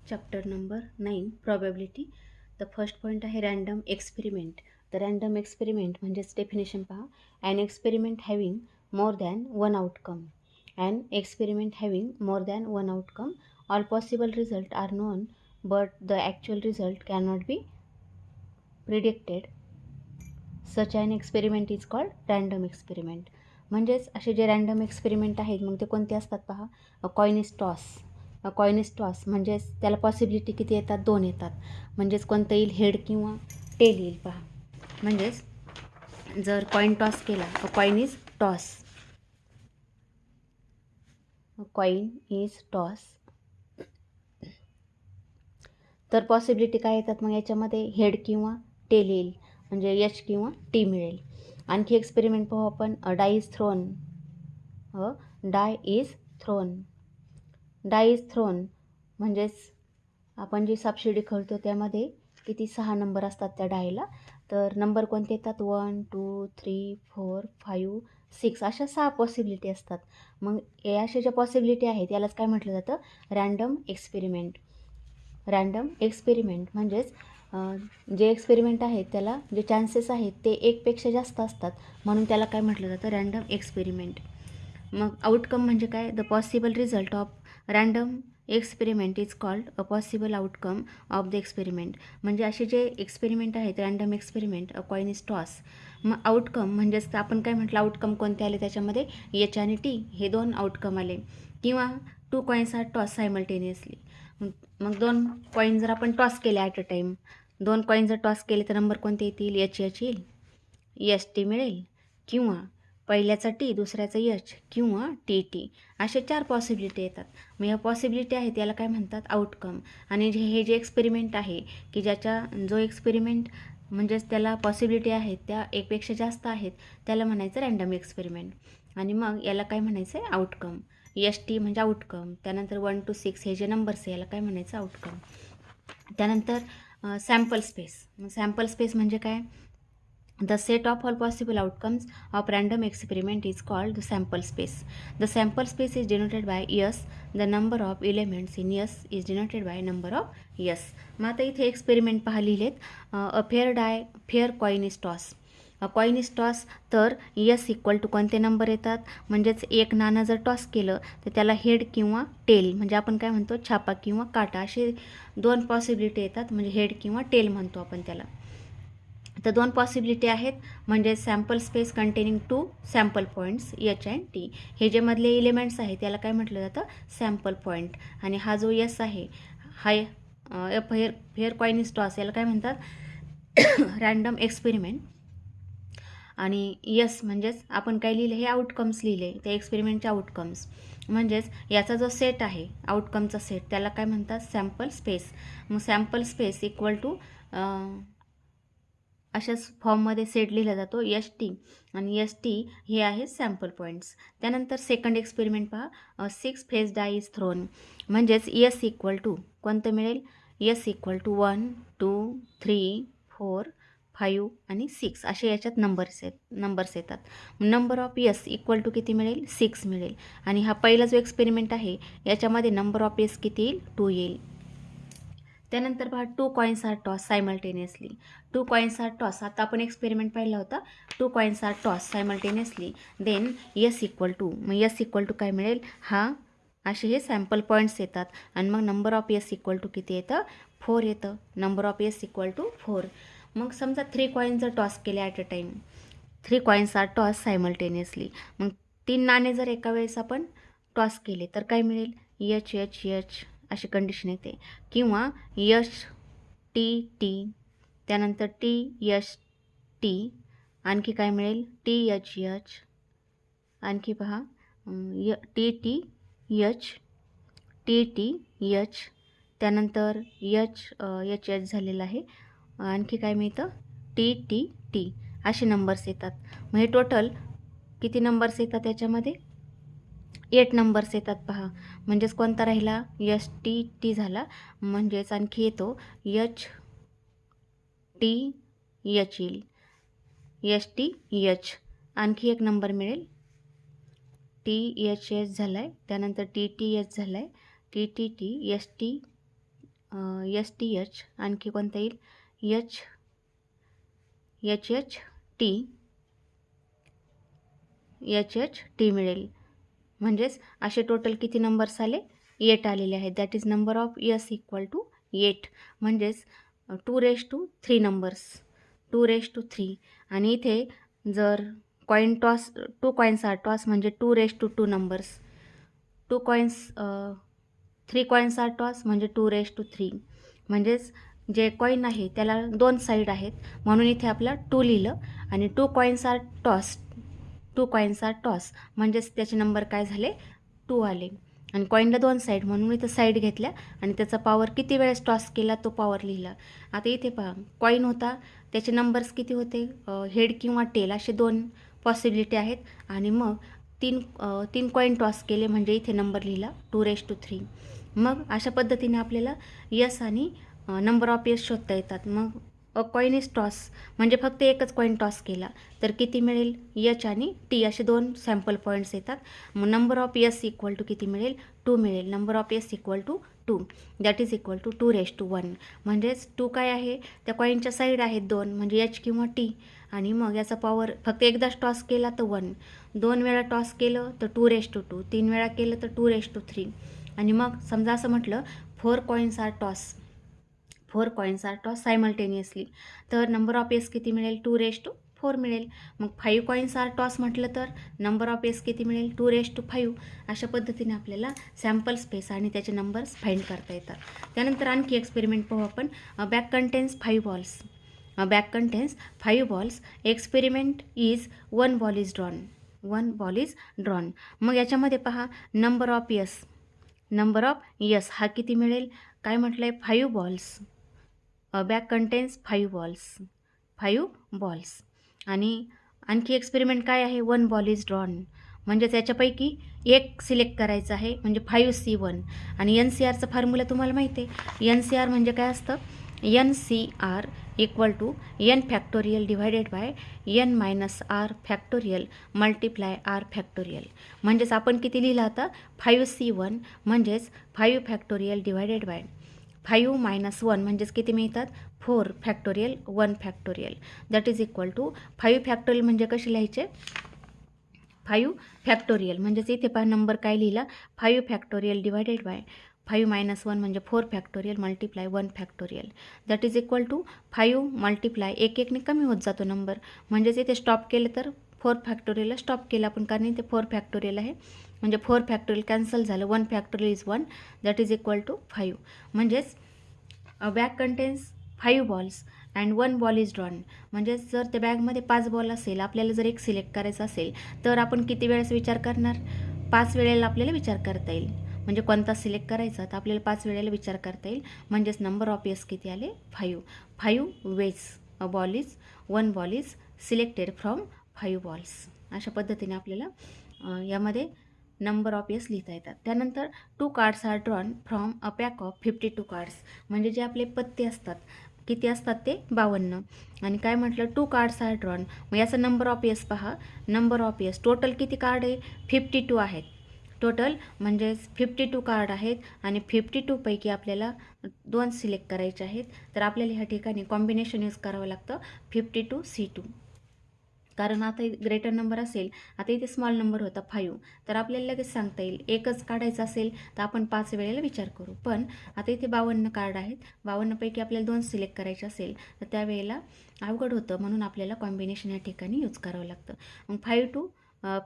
Chapter number 9 Probability. The first point आहे random experiment. The random experiment म्हणजेच definition पहा. An experiment having more than one outcome. An experiment having more than one outcome. All possible results are known, but the actual result cannot be predicted. Such an experiment is called random experiment. म्हणजेच असे जे random experiment आहेत मग ते कोणते असतात पहा. Coin toss म्हणजेच त्याला पॉसिबिलिटी किती येतात, 2 येतात. म्हणजेच कोणतं येईल, हेड किंवा टेल येईल पहा. म्हणजेच जर कॉइन टॉस केला, coin is toss, coin is toss, तर पॉसिबिलिटी काय येतात मग याच्यामध्ये, हेड किंवा टेल येईल, म्हणजे एच किंवा टी मिळेल. आणखी एक्सपेरिमेंट पाहू आपण. Die is thrown. Die is thrown. Die is thrown म्हणजेच आपण जी सापशिडी खेळतो त्यामध्ये किती 6 नंबर असतात त्या डायला. तर नंबर कोणते येतात, 1 2 3 4 5 6 अशा 6 पॉसिबिलिटी असतात. मग हे अशा ज्या पॉसिबिलिटी आहेत यालाच काय म्हटलं जातं, रँडम एक्सपेरिमेंट. रँडम एक्सपेरिमेंट म्हणजेच जे एक्सपेरिमेंट आहेत त्याला जे चान्सेस आहेत ते 1पेक्षा जास्त असतात, म्हणून त्याला काय म्हटलं जातं, रँडम एक्सपेरिमेंट. मग आउटकम म्हणजे काय, the possible result of random experiment is called a possible outcome of the experiment. म्हणजे असे जे एक्सपेरिमेंट आहेत random experiment, coin is toss. मग आउटकम म्हणजेच आपण काय म्हटलं, आउटकम कोणते आले त्याच्यामध्ये, एच आणि टी हे 2 आउटकम आले. किंवा 2 कॉइन्स आर टॉस सायमल्टेनियसली. मग 2 कॉइन जर आपण टॉस केले ॲट अ टाईम, 2 कॉइन जर टॉस केले तर नंबर कोणते येतील, एच येईल, एस टी मिळेल, किंवा पहिल्याचा टी दुसऱ्याचा एच किंवा टी टी, असे 4 पॉसिबिलिटी येतात. मग ह्या पॉसिबिलिटी आहेत याला काय म्हणतात, आउटकम. आणि हे जे एक्सपेरिमेंट आहे की ज्याच्या जो एक्सपेरिमेंट म्हणजेच त्याला पॉसिबिलिटी आहेत त्या 1पेक्षा जास्त आहेत त्याला म्हणायचं रँडम एक्सपेरिमेंट. आणि मग याला काय म्हणायचं आहे, आउटकम. एस टी म्हणजे आउटकम. त्यानंतर 1 to 6 हे जे नंबर्स आहे याला काय म्हणायचं, आउटकम. त्यानंतर सॅम्पल स्पेस. सॅम्पल स्पेस म्हणजे काय, the set of all possible outcomes of random experiment is called the sample space. The sample space is denoted by S. The number of elements in S is denoted by number of S. मग आता इथे experiment पहा लिहिलेत. Fair coin is toss. Coin is toss तर S equal to कोणते number येतात, म्हणजेच एक नाणं जर टॉस केलं तर त्याला हेड किंवा टेल, म्हणजे आपण काय म्हणतो, छापा किंवा काटा, असे 2 पॉसिबिलिटी येतात. म्हणजे हेड किंवा टेल म्हणतो आपण त्याला. तर 2 पॉसिबिलिटी आहेत. म्हणजे sample space containing 2 sample points H and T. हे जे मधले एलिमेंट्स आहेत त्याला काय म्हटलं जातं, सॅम्पल पॉईंट. आणि हा जो एस आहे, हा फेअर कॉइन इज टॉस, याला काय म्हणतात, रँडम एक्सपेरिमेंट. आणि यस म्हणजेच आपण काय लिहिले, हे आउटकम्स लिहिले, त्या एक्सपेरिमेंटचे आउटकम्स. म्हणजेच याचा जो सेट आहे आउटकमचा सेट त्याला काय म्हणतात, सॅम्पल स्पेस. मग सॅम्पल स्पेस इक्वल टू अशाच फॉर्ममध्ये सेट लिहिला जातो, एस टी. आणि एस टी हे आहे सॅम्पल पॉईंट्स. त्यानंतर सेकंड एक्सपेरिमेंट पहा. 6 फेज डाय इज थ्रोन. म्हणजेच एस इक्वल टू कोणतं मिळेल, एस इक्वल टू 1 2 3 4 5 आणि 6 असे याच्यात नंबर्स येतात. Number of S equal to किती मिळेल, 6 मिळेल. आणि हा पहिला जो एक्सपेरिमेंट आहे याच्यामध्ये नंबर ऑफ एस किती येईल, 2 येईल. त्यानंतर पहा, 2 coins are toss simultaneously. 2 coins are toss, आता आपण एक्सपेरिमेंट पाहिला होता. 2 coins are toss simultaneously, then S equal to, मग एस इक्वल टू काय मिळेल, हा असे हे सॅम्पल पॉईंट्स येतात. आणि मग number of S equal to किती येतं, 4 येतं. Number of S equal to 4. मग समजा 3 कॉईन्स जर टॉस केले at a time, 3 coins are toss simultaneously, मग 3 नाणे जर एका वेळेस आपण टॉस केले तर काय मिळेल, एच एच एच अशी कंडिशन येते. किंवा एच टी टी, त्यानंतर टी एच टी, आणखी काय मिळेल, टी एच एच, आणखी पहा T T H, T T H, त्यानंतर एच एच एच झालेलं आहे. आणखी काय मिळतं, टी टी टी, असे नंबर्स येतात. मग हे टोटल किती नंबर्स येतात त्याच्यामध्ये, 8 नंबर्स येतात पहा. म्हणजेच कोणता राहिला, एस टी टी झाला. म्हणजेच आणखी येतो एच टी एच येईल, एस टी एच. आणखी एक नंबर मिळेल, टी एच एच झाला आहे. त्यानंतर टी टी एच झाला आहे, T T T S T S T H, आणखी कोणता येईल एच एच एच टी मिळेल. म्हणजेच असे टोटल किती नंबर्स आले 8 आलेले आहेत. That is number of S equal to 8. म्हणजेच 2⁻³ नंबर्स 2⁻³ आणि इथे जर coin toss 2 coins are toss म्हणजे 2⁻² numbers 2 coins 3 coins are toss म्हणजे 2⁻³ म्हणजेच जे कॉईन आहे त्याला 2 साईड आहेत म्हणून इथे आपलं 2 लिहिलं आणि 2 कॉईन्स आर टॉस म्हणजेच त्याचे नंबर काय झाले 2 आले आणि कॉईनला 2 साईड म्हणून इथं साईड घेतल्या आणि त्याचा पॉवर किती वेळेस टॉस केला तो पॉवर लिहिला. आता इथे पहा कॉईन होता त्याचे नंबर्स किती होते हेड किंवा टेल असे 2 पॉसिबिलिटी आहेत आणि मग 3 कॉईन टॉस केले म्हणजे इथे नंबर लिहिला 2⁻³. मग अशा पद्धतीने आपल्याला यस आणि नंबर ऑफ यस शोधता येतात. मग अ कॉईन इज टॉस म्हणजे फक्त एकच कॉईन टॉस केला तर किती मिळेल एच आणि टी असे 2 सॅम्पल पॉईंट्स येतात. मग number of S equal to किती मिळेल 2 मिळेल. Number of S equal to 2 that is equal to 2⁻1 म्हणजेच 2 काय आहे त्या कॉईनच्या साईड आहेत 2 म्हणजे एच किंवा टी आणि मग याचा पॉवर फक्त एकदाच टॉस केला तर 1, 2 वेळा टॉस केलं तर 2⁻2, 3 वेळा केलं तर 2⁻3 आणि मग समजा असं म्हटलं 4 कॉईन्स आर टॉस सायमल्टेनियसली तर नंबर ऑफ एस किती मिळेल 2⁻4 मिळेल. मग 5 कॉईन्स आर टॉस म्हटलं तर नंबर ऑफ एस किती मिळेल 2⁻5. अशा पद्धतीने आपल्याला सॅम्पल स्पेस आणि त्याचे नंबर्स फाइंड करता येतात. त्यानंतर आणखी एक्सपेरिमेंट पाहू आपण. Bag contains 5 balls. Experiment is 1 ball is drawn. मग याच्यामध्ये पहा नंबर ऑफ यस हा किती मिळेल काय म्हटलं आहे 5 बॉल्स. बॅग कंटेन्स 5 बॉल्स आणि आणखी एक्सपेरिमेंट काय आहे 1 बॉल इज ड्रॉन म्हणजे त्याच्यापैकी एक सिलेक्ट करायचं आहे म्हणजे 5C1 आणि NCRचं फॉर्म्युला तुम्हाला माहिती आहे. NCR म्हणजे काय असतं NCR equal to n factorial divided by n minus r factorial multiply r factorial. म्हणजेच आपण किती लिहिलं आता 5C1 म्हणजेच 5 फॅक्टोरियल डिवायडेड बाय 5 मायनस 1 म्हणजेच किती मिळतात 4 factorial 1 factorial that is equal to 5 factorial म्हणजे कसे लिहायचे 5 फॅक्टोरियल म्हणजेच इथे पहा नंबर काय लिहिला 5 फॅक्टोरियल डिवायडेड बाय 5 मायनस 1 म्हणजे 4 factorial multiply 1 factorial that is equal to 5 multiply एकने कमी होत जातो नंबर म्हणजेच इथे स्टॉप केलं तर 4 फॅक्टोरियलला स्टॉप केलं आपण कारण इथे 4 फॅक्टोरियल आहे म्हणजे 4 फॅक्टोरियल कॅन्सल झालं 1 factorial is 1 that is equal to 5. म्हणजेच bag contains 5 balls and 1 ball is drawn म्हणजे जर त्या बॅगमध्ये 5 बॉल असेल आपल्याला जर एक सिलेक्ट करायचा असेल तर आपण किती वेळेस विचार करणार 5 वेळेला आपल्याला विचार करता येईल. म्हणजे कोणता सिलेक्ट करायचा तर आपल्याला 5 वेळेला विचार करता येईल म्हणजेच नंबर ऑफ एस किती आले 5 ways 1 ball is selected from 5 balls. अशा पद्धतीने आपल्याला यामध्ये नंबर ऑफ एस लिहिता येतात. त्यानंतर 2 cards are drawn from a pack of 52 cards म्हणजे जे आपले पत्ते असतात किती असतात ते 52 आणि काय म्हटलं 2 कार्ड्स आर ड्रॉन मग याचा नंबर ऑफ एस पहा नंबर ऑफ एस टोटल किती कार्ड आहे 52 आहेत टोटल म्हणजेच 52 कार्ड आहेत आणि 52 पैकी आपल्याला 2 सिलेक्ट करायचे आहेत तर आपल्याला ह्या ठिकाणी कॉम्बिनेशन यूज करावं लागतं 52C2 कारण आता ग्रेटर नंबर असेल आता इथे स्मॉल नंबर होता 5 तर आपल्याला लगेच सांगता येईल एकच काढायचं असेल तर आपण 5 वेळेला विचार करू पण आता इथे 52 कार्ड आहेत 52 पैकी आपल्याला 2 सिलेक्ट करायचे असेल तर त्यावेळेला अवघड होतं म्हणून आपल्याला कॉम्बिनेशन या ठिकाणी यूज करावं लागतं. मग 5 to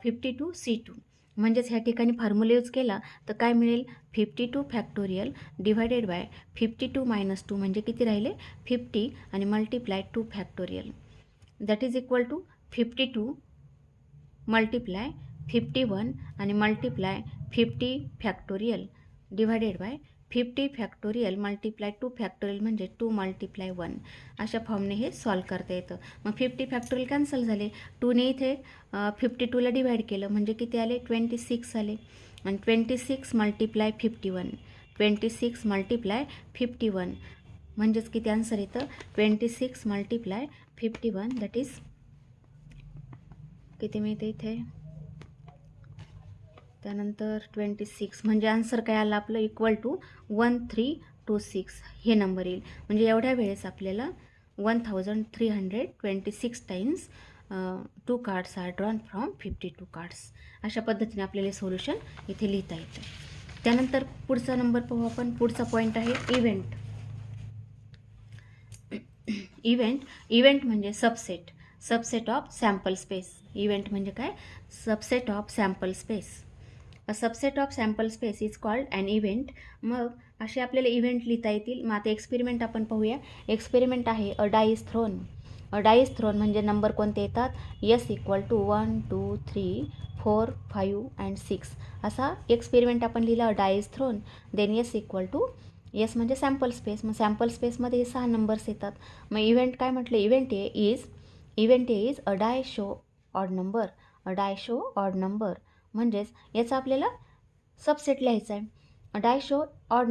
52C2 म्हणजेच ह्या ठिकाणी फॉर्म्युला यूज केला तर काय मिळेल 52 फॅक्टोरियल डिवायडेड बाय 52 मायनस 2 म्हणजे किती राहिले 50 आणि multiply 2 factorial that is equal to 52 multiply 51 आणि multiply 50 factorial divided by 50 factorial multiply 2 factorial म्हणजे 2 मल्टिप्लाय 1 अशा फॉर्मने हे सॉल्व करता येतं. मग 50 फॅक्टोरियल कॅन्सल झाले 2ने इथे 52ला डिवाइड केलं म्हणजे किती आले 26 आले आणि 26 मल्टिप्लाय 51 म्हणजेच किती आन्सर येतं 26 मल्टिप्लाय 51 दॅट इज किती मिळते इथे त्यानंतर 26 म्हणजे आन्सर काय आलं आपलं इक्वल टू 13 6 हे नंबर येईल. म्हणजे एवढ्या वेळेस आपल्याला 1326 times 2 cards are drawn from 52 cards. अशा पद्धतीने आपल्याला सोल्युशन इथे लिहिता येतं. त्यानंतर पुढचा नंबर पाहू आपण. पुढचा पॉईंट आहे इव्हेंट. इव्हेंट म्हणजे subset of sample space. Event म्हणजे काय? Subset of sample space. A subset of sample space is called an event. मग असे आपल्याला इव्हेंट लिहिता येतील. मग आता एक्सपेरिमेंट आपण पाहूया. एक्सपेरिमेंट आहे अ डाईज थ्रोन. अ डाईज थ्रोन म्हणजे नंबर कोणते येतात? S = 1 2 3 4 5 अँड 6 असा एक्सपेरिमेंट आपण लिहिला a dice thrown. Then S म्हणजे सॅम्पल स्पेस. मग सॅम्पल स्पेसमध्ये 6 नंबर्स येतात. मग इव्हेंट काय म्हटलं? Event is a die show odd number. A die show odd number म्हणजेच याचा आपल्याला सबसेट लिहायचा आहे. A die show odd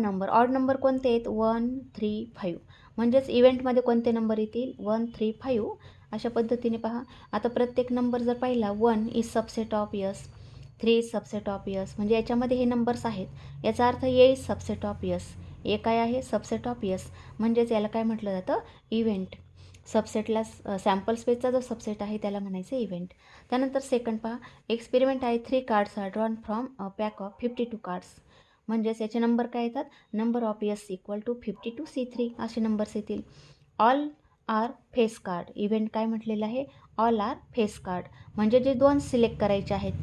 number कोणते आहेत? 1 3 5. म्हणजेच इव्हेंटमध्ये कोणते नंबर येतील? 1 3 5 अशा पद्धतीने पहा. आता प्रत्येक नंबर जर पाहिला 1 is subset of S, 3 is subset of S म्हणजे याच्यामध्ये हे नंबर्स आहेत. याचा अर्थ A is subset of S. ए काय आहे? Subset of S. म्हणजेच याला काय म्हटलं जातं? इव्हेंट. सबसेटला सॅम्पल स्पेसचा जो सबसेट आहे त्याला म्हणायचं इव्हेंट. त्यानंतर सेकंड पहा. एक्सपेरिमेंट आहे 3 cards are drawn from a pack of 52 cards. म्हणजेच याचे नंबर काय येतात? नंबर ऑफ S = 52 C3 असे नंबर्स येतील. All are face card. Event काय म्हटलेलं आहे? ऑल आर फेस कार्ड म्हणजे जे 2 सिलेक्ट करायचे आहेत.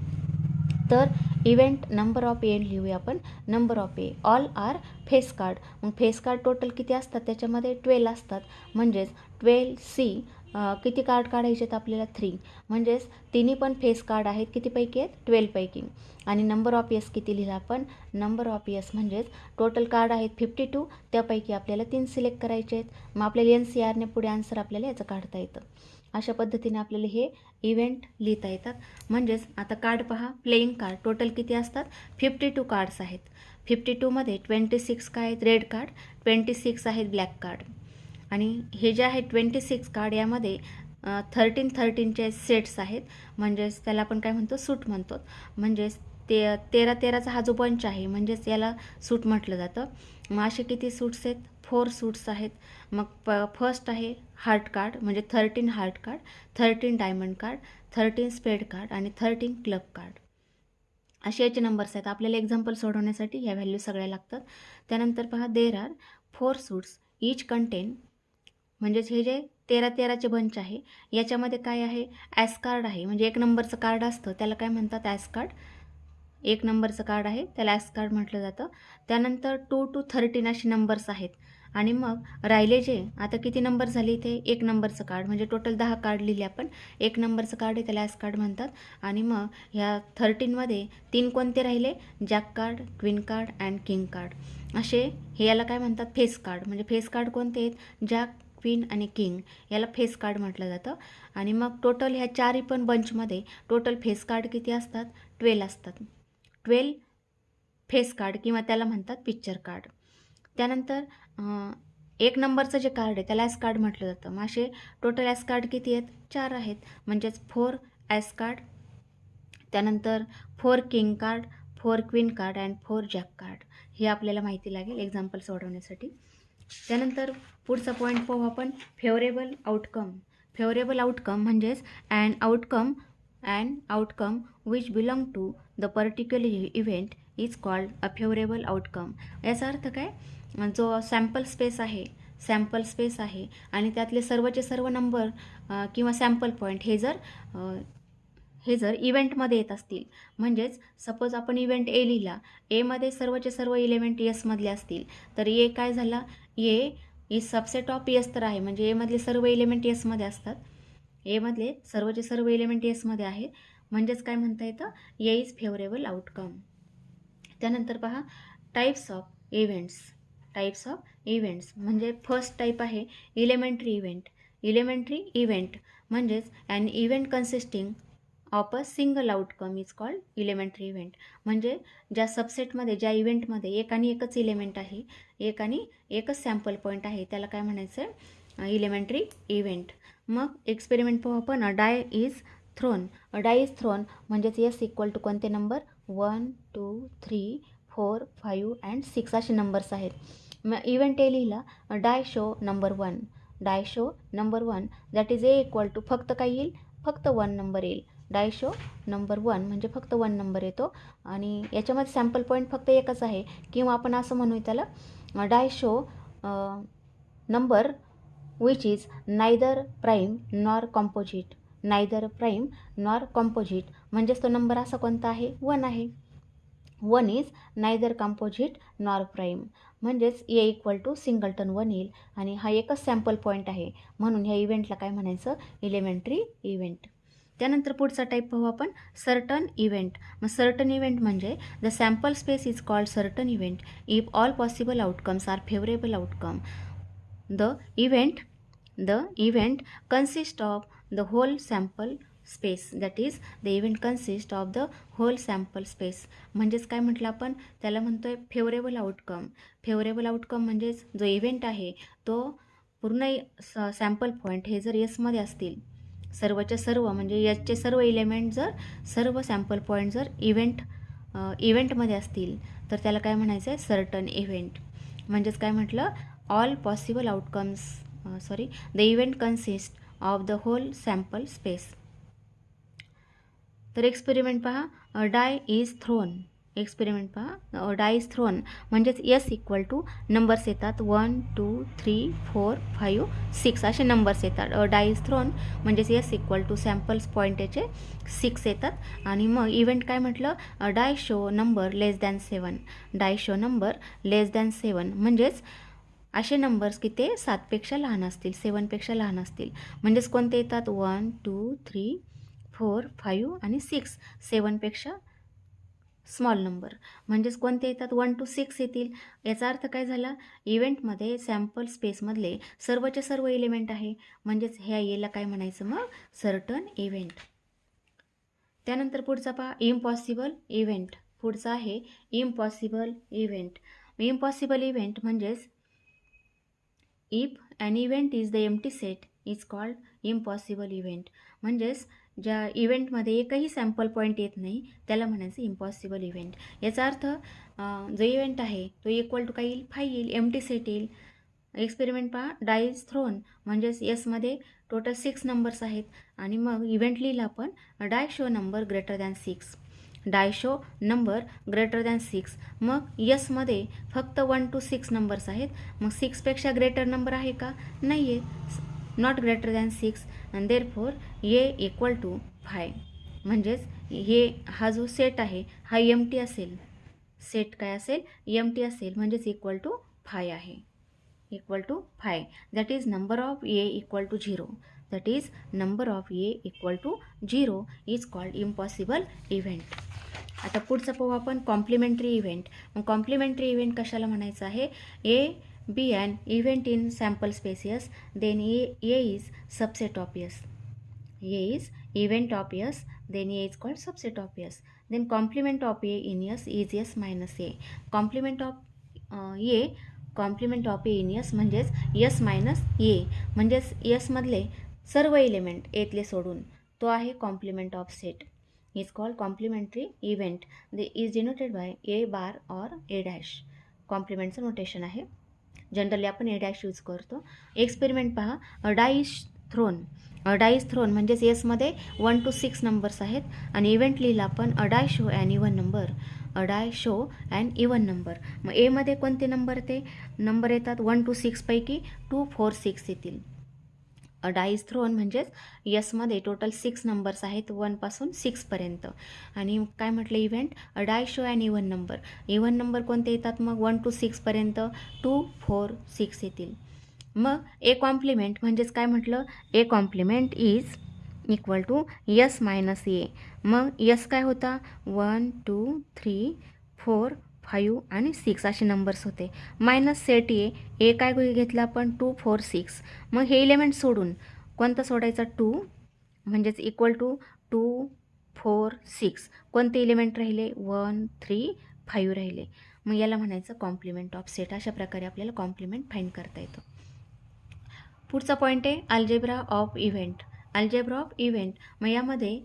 तर इव्हेंट नंबर ऑफ ए लिहूया आपण. Number of A. All are face card. मग फेस कार्ड टोटल किती असतात? त्याच्यामध्ये 12 असतात. म्हणजेच 12C किती कार्ड काढायचे आहेत आपल्याला? 3. म्हणजेच तिन्ही पण फेस कार्ड आहेत. कितीपैकी आहेत? 12 पैकी. आणि नंबर ऑफ एस किती लिहिला आपण? नंबर ऑफ एस म्हणजेच टोटल कार्ड आहेत 52. त्यापैकी आपल्याला 3 सिलेक्ट करायचे आहेत. मग आपल्याला NCRने पुढे आन्सर आपल्याला याचं काढता येतं. अशा पद्धतीने आपल्याला हे इव्हेंट लिहिता येतात. म्हणजेच आता कार्ड पहा. प्लेइंग कार्ड टोटल किती असतात? 52 कार्ड्स आहेत. 52मध्ये 26 काय आहेत? Red card. 26 आहेत ब्लॅक कार्ड. आणि हे जे आहेत 26 कार्ड यामध्ये 13चे सेट्स आहेत. म्हणजेच त्याला आपण काय म्हणतो? सूट म्हणतो. म्हणजेच 13चा हा जो बंच आहे म्हणजेच याला सूट म्हटलं जातं. मग असे किती सूट्स आहेत? 4 सूट्स आहेत. मग फर्स्ट आहे हार्ट कार्ड म्हणजे 13 हार्ट कार्ड, 13 डायमंड कार्ड, 13 स्पेड कार्ड आणि 13 क्लब कार्ड. असे याचे नंबर्स आहेत. आपल्याला एक्झाम्पल सोडवण्यासाठी ह्या व्हॅल्यू सगळ्या लागतात. त्यानंतर पहा. There are 4 suits each content. म्हणजेच हे जे 13चे बंच आहे याच्यामध्ये काय आहे? ॲस कार्ड आहे. म्हणजे 1 नंबरचं कार्ड असतं त्याला काय म्हणतात? As card. 1 नंबरचं कार्ड आहे त्याला ॲस कार्ड म्हटलं जातं. त्यानंतर 2 to 13 असे नंबर्स आहेत. आणि मग राहिले जे आता किती नंबर झाले इथे? 1 नंबरचं कार्ड म्हणजे टोटल 10 कार्ड लिहिले आपण. 1 नंबरचं कार्ड आहे त्याला ॲस कार्ड म्हणतात. आणि मग ह्या 13मध्ये 3 कोणते राहिले? Jack card, queen card and king card. असे हे याला काय म्हणतात? Face card. म्हणजे फेस कार्ड कोणते आहेत? जॅक, क्वीन आणि किंग याला फेस कार्ड म्हटलं जातं. आणि मग टोटल ह्या 4 पण बंचमध्ये टोटल फेस कार्ड किती असतात? 12 असतात. 12 फेस कार्ड किंवा त्याला म्हणतात पिक्चर कार्ड. त्यानंतर 1 नंबरचं जे कार्ड आहे त्याला ॲस कार्ड म्हटलं जातं. मग असे टोटल ॲस कार्ड किती आहेत? 4 आहेत. म्हणजेच 4 ॲस कार्ड. त्यानंतर 4 king card, 4 queen card and 4 jack card. हे आपल्याला माहिती लागेल एक्झाम्पल सोडवण्यासाठी. त्यानंतर पुढचा पॉईंट पाहू आपण. Favourable outcome. फेवरेबल आउटकम म्हणजेच and outcome which belong to the particular event is called a favourable outcome. याचा अर्थ काय? जो सॅम्पल स्पेस आहे आणि त्यातले सर्वचे सर्व नंबर किंवा सॅम्पल पॉईंट हे जर इव्हेंटमध्ये येत असतील. म्हणजेच सपोज आपण इव्हेंट ए लिहिला. एमध्ये सर्वचे सर्व इलेमेंट यसमधले असतील तर ए काय झाला? ए इज सबसेट ऑफ एस तर आहे. म्हणजे एमधले सर्व एलिमेंट यसमध्ये असतात. एमधले सर्वचे सर्व एलिमेंट यसमध्ये आहेत. म्हणजेच काय म्हणता येतं? A is favourable outcome. त्यानंतर पहा. टाईप्स ऑफ इव्हेंट्स म्हणजे फर्स्ट टाईप आहे इलेमेंटरी इव्हेंट. म्हणजेच an event consisting of a single outcome is called elementary event. म्हणजे ज्या सबसेटमध्ये ज्या इव्हेंटमध्ये एक आणि एकच इलेमेंट आहे, एक आणि एकच सॅम्पल पॉईंट आहे त्याला काय म्हणायचं? Elementary event. मग एक्सपेरिमेंट पाहू आपण. अ डाय इज थ्रोन म्हणजेच S = कोणते नंबर? 1 2 3 4 5 अँड 6 असे नंबर्स आहेत. मग इव्हेंट ए लिहिला, die show number 1, die show number 1 that is A equal to फक्त काय येईल, फक्त 1 नंबर येईल. डाय शो नंबर 1 म्हणजे फक्त 1 नंबर येतो आणि याच्यामध्ये सॅम्पल पॉईंट फक्त एकच आहे. किंवा आपण असं म्हणू त्याला die show number which is neither prime nor composite, neither prime nor composite म्हणजेच तो नंबर असा कोणता आहे, 1 आहे. 1 is neither composite nor prime म्हणजेच ए इक्वल टू सिंगलटन 1 येईल आणि हा एकच सॅम्पल पॉईंट आहे म्हणून ह्या इव्हेंटला काय म्हणायचं, इलेमेंटरी इव्हेंट. त्यानंतर पुढचा टाईप पाहू आपण, सर्टन इव्हेंट. मग सर्टन इव्हेंट म्हणजे the sample space is called certain event if all possible outcomes are favourable outcome. The event consists of the whole sample space, that is the event consists of the whole sample space. म्हणजेच काय म्हटलं आपण त्याला म्हणतोय favourable outcome. Favourable outcome म्हणजेच जो event आहे तो पूर्ण सॅम्पल पॉईंट हे जर एसमध्ये असतील, सर्वच्या सर्व म्हणजे याचे सर्व इलेमेंट जर सर्व सॅम्पल पॉईंट जर इव्हेंटमध्ये असतील तर त्याला काय म्हणायचं आहे, सर्टन इव्हेंट. म्हणजेच काय म्हटलं, all possible outcomes the event consists of the whole sample space. तर एक्सपेरिमेंट पहा, डाय इज थ्रोन. एक्सपेरिमेंट पहा, डाय इज थ्रोन म्हणजेच एस इक्वल टू नंबर्स येतात 1 2 3 4 5 6 असे नंबर्स येतात. डाय इज थ्रोन म्हणजेच S equal to samples point याचे 6 येतात आणि मग इव्हेंट काय म्हटलं, die show number less than 7. Die show number less than 7 म्हणजेच असे नंबर्स की ते 7पेक्षा लहान असतील, 7पेक्षा लहान असतील. म्हणजेच कोणते येतात, 1 2 3 4 5 आणि 6, 7पेक्षा स्मॉल नंबर. म्हणजेच कोणते येतात, 1 to 6 येतील. याचा अर्थ काय झाला, इव्हेंटमध्ये सॅम्पल स्पेसमधले सर्वचे सर्व एलिमेंट आहे म्हणजेच ह्या येला काय म्हणायचं मग, सर्टन इव्हेंट. त्यानंतर पुढचा पहा, इम्पॉसिबल इव्हेंट. पुढचा आहे इम्पॉसिबल इव्हेंट. इम्पॉसिबल इव्हेंट म्हणजेच if an event is the empty set is called impossible event. म्हणजेच ज्या इव्हेंटमध्ये एकही सॅम्पल पॉईंट येत नाही त्याला म्हणायचं इम्पॉसिबल इव्हेंट. याचा अर्थ जो इव्हेंट आहे तो इक्वल टू काय येईल, 5 येईल, एम्प्टी सेट येईल. एक्सपेरिमेंट पहा, डाय इज थ्रोन म्हणजेच एसमध्ये टोटल 6 नंबर्स आहेत आणि मग इव्हेंट लिहिला आपण, die show number greater than 6. डाय शो नंबर ग्रेटर दॅन 6. मग यसमध्ये फक्त 1 to 6 नंबर्स आहेत. मग 6पेक्षा ग्रेटर नंबर आहे का, नाही आहे, not greater than 6 and therefore A equal to 5. म्हणजेच हा जो सेट आहे हा एम्प्टी असेल, सेट काय असेल, एम्प्टी असेल म्हणजेच इक्वल टू 5 आहे, equal to 5. That is number of A equal to 0. That is number of A equal to 0 is called impossible event. आता पुढचं पाहू आपण, कॉम्प्लिमेंटरी इव्हेंट. मग कॉम्प्लिमेंटरी इव्हेंट कशाला म्हणायचं आहे, A be an event in sample space S then A is subset of S. A is event of S then A is called subset of S. Then complement of A in yes is S minus A. Complement of A in S म्हणजेच S minus A. म्हणजेच यसमधले सर्व element एतले सोडून तो आहे complement of set, is called complementary event. They is denoted by a bar or a dash. कॉम्प्लिमेंटचं notation आहे, जनरली आपण ए डॅश यूज करतो. एक्सपेरिमेंट पहा, die is thrown. Die is thrown म्हणजेच एसमध्ये 1 to 6 नंबर्स आहेत आणि इव्हेंट लिहिला आपण, die show an even number. Die show an even number. मग एमध्ये कोणते नंबर नंबर येतात, 1 to 6 पैकी 2 4 6 येतील. डाय इज थ्रोन म्हणजेच यसमध्ये टोटल 6 नंबर्स आहेत 1 पासून 6 पर्यंत. आणि काय म्हटलं event, die show an even number. Even number कोणते येतात मग 1 to 6 पर्यंत 2 4 6 येतील. मग ए कॉम्प्लिमेंट म्हणजेच काय म्हटलं, A complement is equal to S minus A. मग यस काय होता, 1 2 3 4 5 आणि 6 असे नंबर्स होते. मायनस सेट ए काय घेतला आपण, 2 4 6. मग हे एलिमेंट सोडून कोणता सोडायचा, 2 म्हणजेच इक्वल टू 2 4 6. कोणते एलिमेंट राहिले, 1 3 5 राहिले. मग याला म्हणायचं कॉम्प्लिमेंट ऑफ सेट. अशा प्रकारे आपल्याला कॉम्प्लिमेंट फाईंड करता येतं. पुढचा पॉईंट आहे algebra of event. Algebra of event मग यामध्ये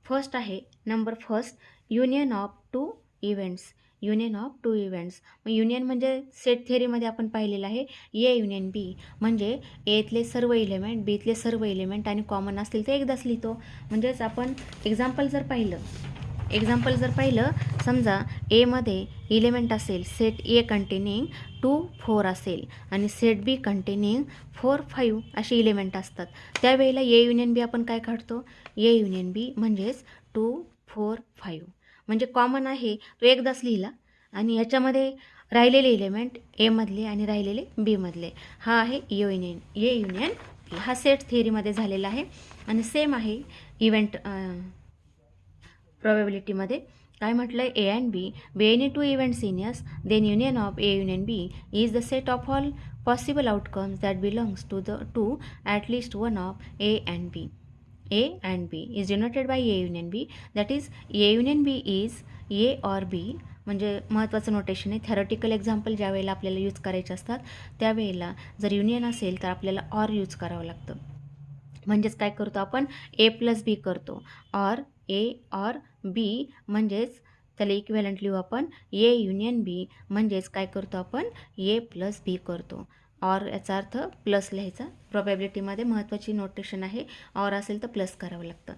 फर्स्ट आहे number first, union of 2 events. Union of two events. मग युनियन म्हणजे सेट थिअरीमध्ये आपण पाहिलेलं आहे ए युनियन बी, म्हणजे एतले सर्व इलेमेंट बीतले सर्व इलेमेंट आणि कॉमन असतील तर एकदाच लिहितो. म्हणजेच आपण एक्झाम्पल जर पाहिलं समजा एमध्ये इलेमेंट असेल सेट ए कंटेनिंग 2, 4 असेल आणि सेट बी कंटेनिंग 4, 5 असे इलेमेंट असतात. त्यावेळेला ए युनियन बी आपण काय काढतो, ए युनियन बी म्हणजेच 2, 4, 5 म्हणजे कॉमन आहे तो एकदाच लिहिला आणि याच्यामध्ये राहिलेले इलेमेंट एमधले आणि राहिलेले बीमधले, हा आहे ए युनियन बी. हा सेट थिअरीमध्ये झालेला आहे आणि सेम आहे इव्हेंट प्रोबॅबिलिटीमध्ये. काय म्हटलं, A and B any two events in S, then union of A union B is the set of all possible outcomes that belongs to at least one of A and B. A and B is denoted by A union B, that is A union B is A or B. म्हणजे महत्त्वाचं notation आहे. Theoretical example ज्या वेळेला आपल्याला use करायचे असतात त्यावेळेला जर युनियन असेल तर आपल्याला ऑर यूज करावं लागतं. म्हणजेच काय करतो आपण, ए प्लस बी करतो, ऑर ए ऑर बी म्हणजेच त्याला इक्विव्हॅलंट लिहू आपण ए युनियन बी, म्हणजेच काय करतो आपण ए प्लस बी करतो. ऑर याचा अर्थ प्लस लिहायचा. प्रोबॅबिलिटीमध्ये महत्त्वाची नोटेशन आहे, ऑर असेल तर प्लस करावं लागतं.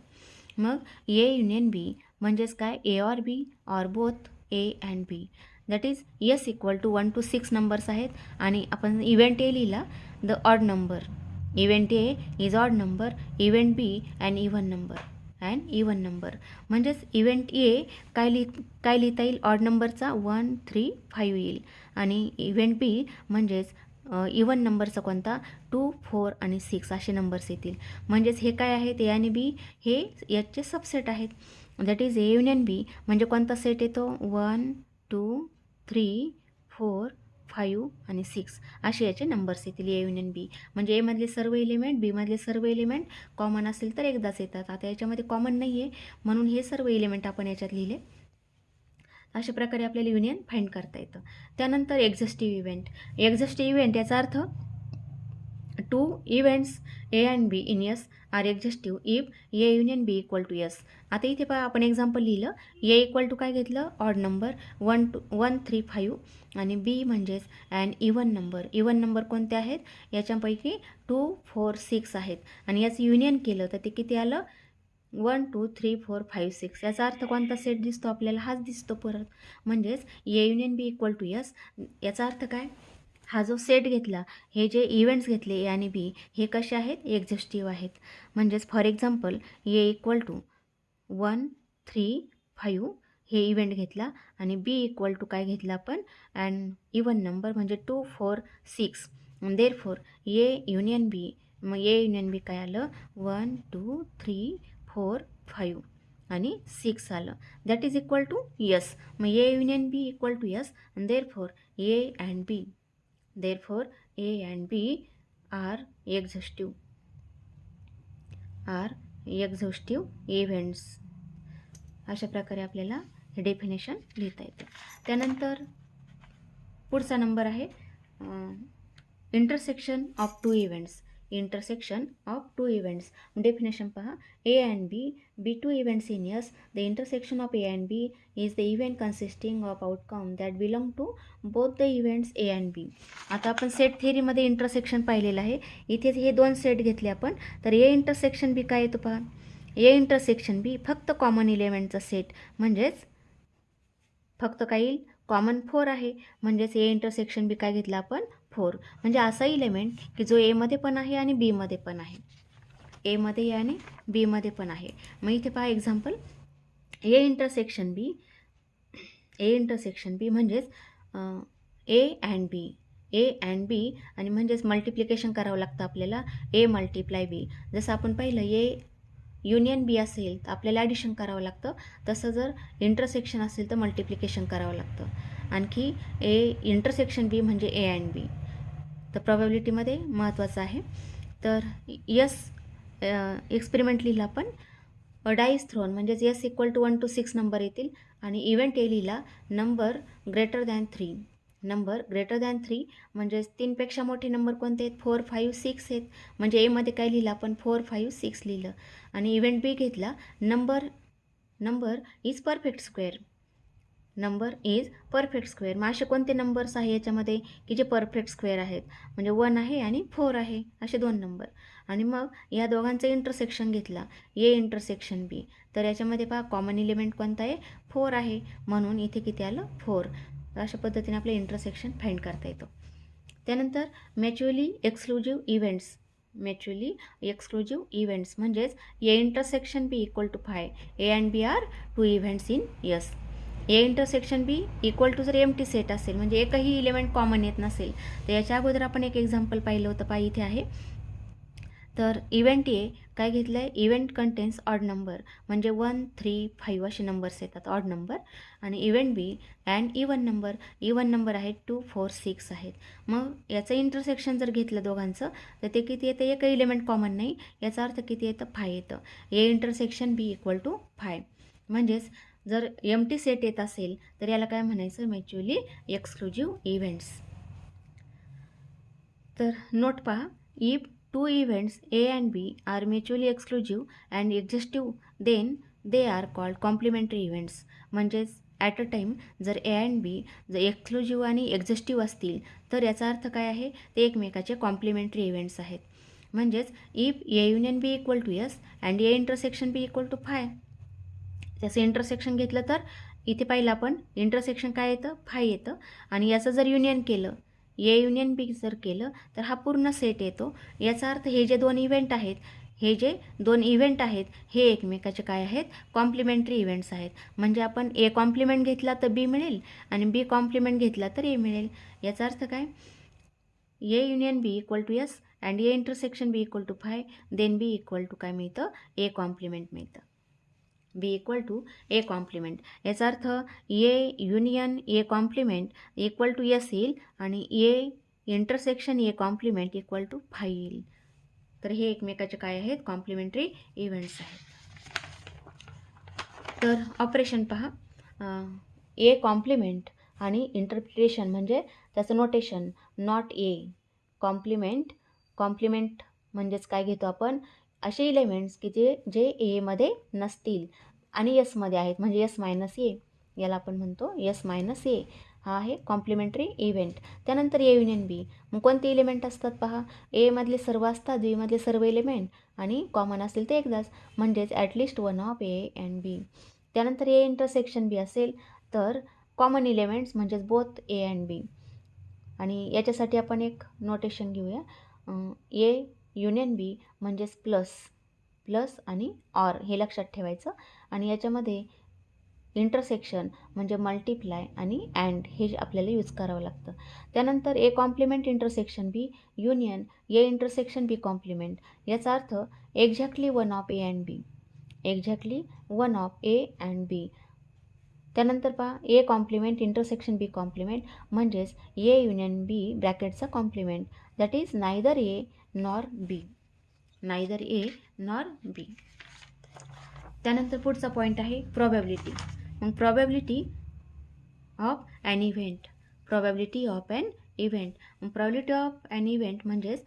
मग ए युनियन बी म्हणजेच काय, A or B or both A and B, that is S equal to 1 to 6 numbers आहेत आणि आपण इव्हेंट ए लिहिला the odd number. Event A is odd number, event B and even number. म्हणजेच event A काय लिहिता येईल, odd नंबरचा 1, 3, 5 येईल आणि इव्हेंट बी म्हणजेच इवन नंबरचा कोणता 2, 4 आणि 6 असे नंबर्स येतील. म्हणजेच हे काय आहेत, ए आणि बी हे याचे सबसेट आहेत. दॅट इज ए युनियन बी म्हणजे कोणता सेट येतो, 1, 2, 3, 4, 5 आणि 6 असे याचे नंबर्स येतील ए युनियन बी. म्हणजे एमधले सर्व एलिमेंट बीमधले सर्व एलिमेंट कॉमन असेल तर एकदाच येतात. आता याच्यामध्ये कॉमन नाही आहे म्हणून हे सर्व एलिमेंट आपण याच्यात लिहिले. अशा प्रकारे आपल्याला युनियन फाइंड करता येतं. त्यानंतर एक्झॉस्टिव्ह इव्हेंट याचा अर्थ two events A and B in S are exhaustive if A union B equal to S. आता इथे पहा आपण एक्झाम्पल लिहिलं, ए इक्वल टू काय घेतलं, ऑड नंबर 1, 3, 5 आणि बी म्हणजेच अँड इवन नंबर कोणते आहेत, याच्यापैकी 2, 4, 6 आहेत आणि याचं युनियन केलं तर ते किती आलं, 1, 2, 3, 4, 5, 6. याचा अर्थ कोणता सेट दिसतो आपल्याला, हाच दिसतो परत. म्हणजेच A union B equal to S. याचा अर्थ काय, हा जो सेट घेतला, हे जे इव्हेंट्स घेतले ए आणि बी हे कसे आहेत, एक्झॉस्टिव्ह आहेत. म्हणजेच for example A equal to 1, 3, 5 हे इव्हेंट घेतला आणि बी इक्वल टू काय घेतला आपण, अँड इवन नंबर म्हणजे 2, 4, 6. देअरफॉर ए युनियन बी, मग ए युनियन बी काय आलं, 1, 2, 3, 4, 5 आणि 6 आलं. That is equal to S. मग A union B equal to S. Therefore A and B are exhaustive events. अशा प्रकारे आपल्याला हे डेफिनेशन लिहिता येतं. त्यानंतर पुढचा नंबर आहे intersection of two events. Definition पहा, A and B two events in S. The intersection of A and B is the event consisting of outcome that belong to both the events A and B. आता आपण set थिअरीमध्ये intersection पाहिलेलं आहे. इथे हे दोन set घेतले आपण, तर ए इंटरसेक्शन बी काय येतो पहा, ए इंटरसेक्शन बी फक्त कॉमन इलेमेंटचा सेट, म्हणजेच फक्त काही कॉमन 4 आहे. म्हणजेच ए इंटरसेक्शन बी काय घेतला आपण, 4. म्हणजे असा इलेमेंट की जो एमध्ये पण आहे आणि बीमध्ये पण आहे, एमध्ये आणि बीमध्ये पण आहे. मग इथे पहा एक्झाम्पल, ए इंटरसेक्शन बी म्हणजेच ए अँड बी आणि म्हणजेच मल्टिप्लिकेशन करावं लागतं आपल्याला, ए मल्टिप्लाय बी. जसं आपण पाहिलं ए युनियन बी असेल तर आपल्याला ॲडिशन करावं लागतं, तसं जर इंटरसेक्शन असेल तर मल्टिप्लिकेशन करावं लागतं. आणखी ए इंटरसेक्शन बी म्हणजे ए अँड बी. तर प्रोबॅबिलिटीमध्ये महत्त्वाचं आहे. तर यस एक्सपेरिमेंट लिहिला आपण, डाईस थ्रोन म्हणजेच S equal to 1 to 6 number येतील आणि इव्हेंट ए लिहिला नंबर ग्रेटर दॅन 3. म्हणजेच 3पेक्षा मोठे नंबर कोणते आहेत, 4, 5, 6 आहेत. म्हणजे एमध्ये काय लिहिलं आपण, 4, 5, 6 लिहिलं आणि इव्हेंट बी घेतला number is perfect square. Number is perfect square. मग असे कोणते नंबर्स आहे याच्यामध्ये की जे परफेक्ट स्क्वेअर आहेत, म्हणजे 1 आहे आणि 4 आहे, असे 2 नंबर. आणि मग या दोघांचं इंटरसेक्शन घेतला, ए इंटरसेक्शन बी, तर याच्यामध्ये पहा कॉमन एलिमेंट कोणता आहे, 4 आहे, म्हणून इथे किती आलं, 4. अशा पद्धतीने आपलं इंटरसेक्शन फाइंड करता येतं. त्यानंतर म्युच्युअली एक्सक्लुझिव्ह इव्हेंट्स म्हणजेच A intersection B equal to 5, A and B are 2 events in S. A intersection B equal to जर एम्प्टी सेट असेल, म्हणजे एकही इलेमेंट कॉमन येत नसेल, तर याच्या अगोदर आपण एक एक्झाम्पल पाहिलं होतं, पहा इथे आहे. तर इव्हेंट ए काय घेतलं आहे, इव्हेंट कंटेन्स ऑड नंबर, म्हणजे 1, 3, 5 असे नंबर्स येतात ऑड नंबर. आणि event B and even number आहेत 2, 4, 6 आहेत. मग याचं इंटरसेक्शन जर घेतलं दोघांचं, तर ते किती येतं, एक इलेमेंट कॉमन नाही, याचा अर्थ किती येतं, 5 येतं. A intersection B equal to 5. म्हणजेच जर एम्प्टी सेट येत असेल तर याला काय म्हणायचं, म्युच्युअली एक्सक्लुझिव्ह इव्हेंट्स. तर नोट पहा, if 2 events A and B are mutually exclusive and exhaustive, then they are called complementary events. म्हणजेच ॲट अ टाईम जर ए अँड बी जर एक्सक्लुझिव्ह आणि एक्झॉस्टिव्ह असतील, तर याचा अर्थ काय आहे, ते एकमेकाचे कॉम्प्लिमेंटरी इव्हेंट्स आहेत. म्हणजेच if A union B equal to S and A intersection B equal to 5, त्याचं इंटरसेक्शन घेतलं तर इथे पाहिलं आपण इंटरसेक्शन काय येतं, 5 येतं. आणि याचं जर युनियन केलं, ए युनियन बी जर केलं, तर हा पूर्ण सेट येतो. याचा अर्थ हे जे 2 इव्हेंट आहेत, हे एकमेकाचे काय आहेत, कॉम्प्लिमेंटरी इव्हेंट्स आहेत. म्हणजे आपण ए कॉम्प्लिमेंट घेतला तर बी मिळेल आणि बी कॉम्प्लिमेंट घेतला तर ए मिळेल. याचा अर्थ काय, A union B equal to S and A intersection B equal to 5, then B equal to काय मिळतं, ए कॉम्प्लिमेंट मिळतं. B equal to A complement. याचा अर्थ A union A complement equal to S येईल आणि A intersection A complement equal to 5 येईल. तर हे एकमेकाचे काय आहेत, कॉम्प्लिमेंटरी इव्हेंट्स आहेत. तर ऑपरेशन पहा, ए कॉम्प्लिमेंट आणि इंटरप्रिटेशन म्हणजे त्याचं नोटेशन, नॉट ए कॉम्प्लिमेंट म्हणजेच काय घेतो आपण, असे इलेमेंट्स की जे एमध्ये नसतील आणि एसमध्ये आहेत, म्हणजे एस मायनस ए, याला आपण म्हणतो एस मायनस ए, हा आहे कॉम्प्लिमेंटरी इव्हेंट. त्यानंतर ए युनियन बी, मग कोणते इलेमेंट असतात पहा, एमधले सर्व असतात, बीमधले सर्व इलेमेंट, आणि कॉमन असेल ते एकदाच, म्हणजेच at least 1 of A and B. त्यानंतर ए इंटरसेक्शन बी असेल तर कॉमन इलेमेंट्स म्हणजेच बोथ ए अँड बी. आणि याच्यासाठी आपण एक नोटेशन घेऊया, ए युनियन बी म्हणजेच प्लस आणि ऑर, हे लक्षात ठेवायचं. आणि याच्यामध्ये इंटरसेक्शन म्हणजे मल्टिप्लाय आणि अँड हे आपल्याला यूज करावं लागतं. त्यानंतर A complement intersection B union A intersection B complement, याचा अर्थ exactly 1 of A and B. त्यानंतर पहा, A complement intersection B complement म्हणजेच ए युनियन बी ब्रॅकेटचा complement, that is neither A nor B. त्यानंतर पुढचा पॉईंट आहे प्रोबॅबिलिटी. मग probability of an event. Probability of an event म्हणजेच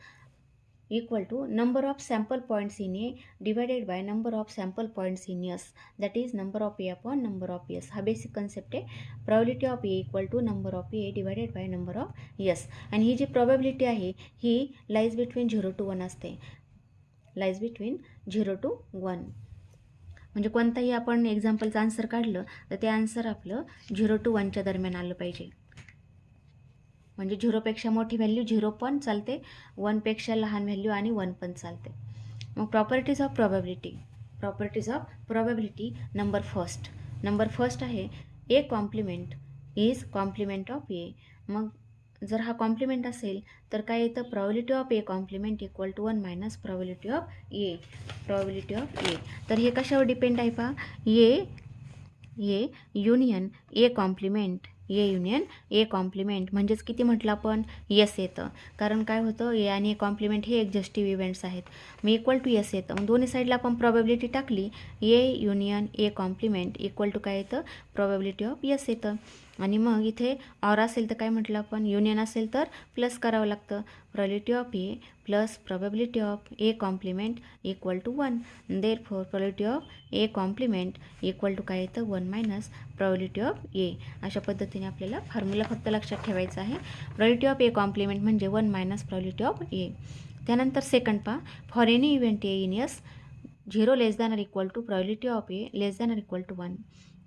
equal to number of sample points in A divided by number of sample points in S, that is number of A upon number of S. हा basic concept आहे. Probability of A equal to number of A divided by number of S. आणि ही जी probability आहे ही lies between 0 to 1 असते, lies between 0 to 1. म्हणजे कोणताही आपण एक्झाम्पलचं answer काढलं तर ते आन्सर आपलं 0 to 1च्या दरम्यान आलं पाहिजे. म्हणजे 0पेक्षा मोठी व्हॅल्यू 0 पण चालते, 1पेक्षा लहान व्हॅल्यू आणि 1 पण चालते. मग properties of probability number first आहे A complement is complement of A. मग जर हा कॉम्प्लिमेंट असेल तर काय येतं, probability of A complement equal to 1 minus probability of A. तर हे कशावर डिपेंड आहे पहा, ए युनियन ए कॉम्प्लिमेंट म्हणजेच किती म्हटलं आपण, यस येतं. कारण काय होतं, ए आणि ए कॉम्प्लिमेंट हे एक्झॉस्टिव्ह इव्हेंट्स आहेत. मग इक्वल टू यस येतं. मग दोन्ही साईडला आपण प्रोबॅबिलिटी टाकली, A union A complement equal to काय येतं, प्रोबॅबिलिटी ऑफ यस येतं. आणि मग इथे ऑर असेल तर काय म्हटलं आपण, युनियन असेल तर प्लस करावं लागतं. Probability of A plus probability of A complement equal to 1. Therefore probability of A complement equal to काय येतं, 1 मायनस प्रोबॅबिलिटी ऑफ ए. अशा पद्धतीने आपल्याला फॉर्म्युला फक्त लक्षात ठेवायचा आहे. प्रोबॅबिलिटी ऑफ ए कॉम्प्लिमेंट म्हणजे 1 मायनस प्रोबॅबिलिटी ऑफ ए. त्यानंतर सेकंड पहा, for any event A in S 0 less than or equal to probability of A less than or equal to 1.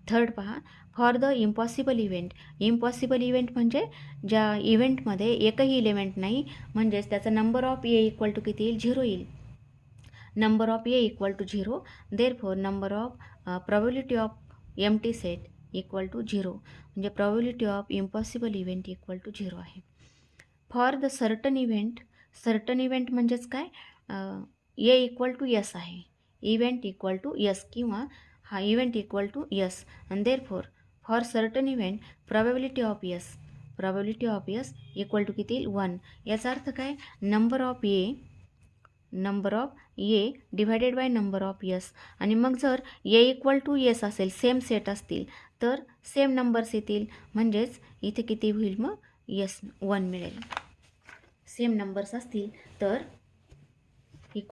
Third पहा, for the impossible event. Impossible event म्हणजे ज्या इव्हेंटमध्ये एकही element नाही, म्हणजेच त्याचा number of A equal to किती येईल, 0 येईल. Number of A equal to 0. Therefore number of probability of empty set equal to 0. म्हणजे probability of impossible event equal to 0 आहे. For the certain event. Certain event म्हणजेच काय, A equal to S आहे. Event equal to S किंवा हा event equal to S. आणि therefore for certain event probability of S. Probability of S equal to किती, 1. याचा अर्थ काय, number of A divided by number of S. आणि मग जर ए इक्वल टू एस असेल, सेम सेट असतील तर सेम नंबर्स येतील. म्हणजेच इथे किती होईल, मग एस 1 मिळेल. सेम नंबर्स असतील तर